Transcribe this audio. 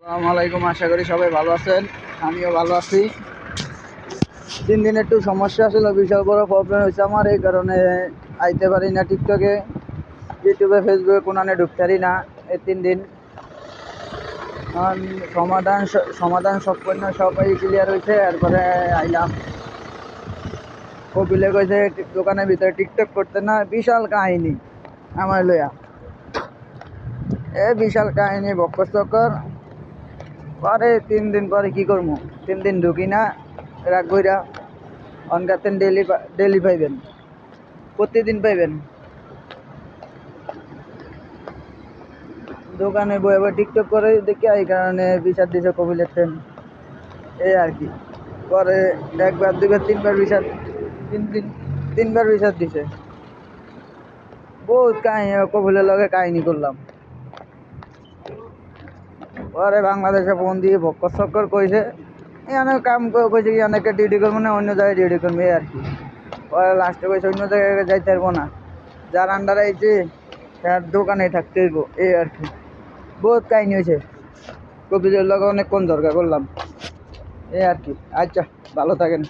আসসালামু আলাইকুম, আশা করি সবাই ভালো আছেন। আমিও ভালো আছি। দিন একটু সমস্যা ছিল, বিশাল বড় প্রবলেম হয়েছে আমার, এই কারণে আইতে পারি না টিকটকে, ইউটিউবে, ফেসবুকে কোনানে ঢুকতে পারি না এই 3 দিন। সমাধান সবাই ক্লিয়ার হয়েছে, এরপরে আইলাম। কপিলে কইছে দোকানের ভিতরে টিকটক করতে না, বিশাল কাহিনী আমার লইয়া। বিশাল কাহিনী বক্কর চক্কর। পরে 3 দিন পরে কি করবো, 3 দিন ঢুকি না, রাগ বইরা অনগাতেন ডেলি পাইবেন, প্রতিদিন পাইবেন। দোকানে বই আবার টিকটক করে দেখি, এই কারণে বিচার দিছে কপিলের ট্রেন, এই আর কি। পরে একবার দুইবার তিনবার বিচার, 3 দিন 3বার বিচার দিছে। বহুত কাহিনী, কপিলের লগে কাহিনী করলাম। পরে বাংলাদেশে ফোন দিয়ে বক্কর চক্কর কইছে এখানে কাম কইছে কি অনেকে ডিউটি করবো না, অন্য জায়গায় ডিউটি করবো, এই আর কি। পরে লাস্টে কইছে অন্য জায়গায় যাইতে পারবো না, যার আন্ডারে আইছে তার দোকানে থাকতে হইব, এই আর কি। বহুত কাহিনী হয়েছে, কপিলের লগে অনেকক্ষণ দরকার করলাম, এই আর কি। আচ্ছা, ভালো থাকেন।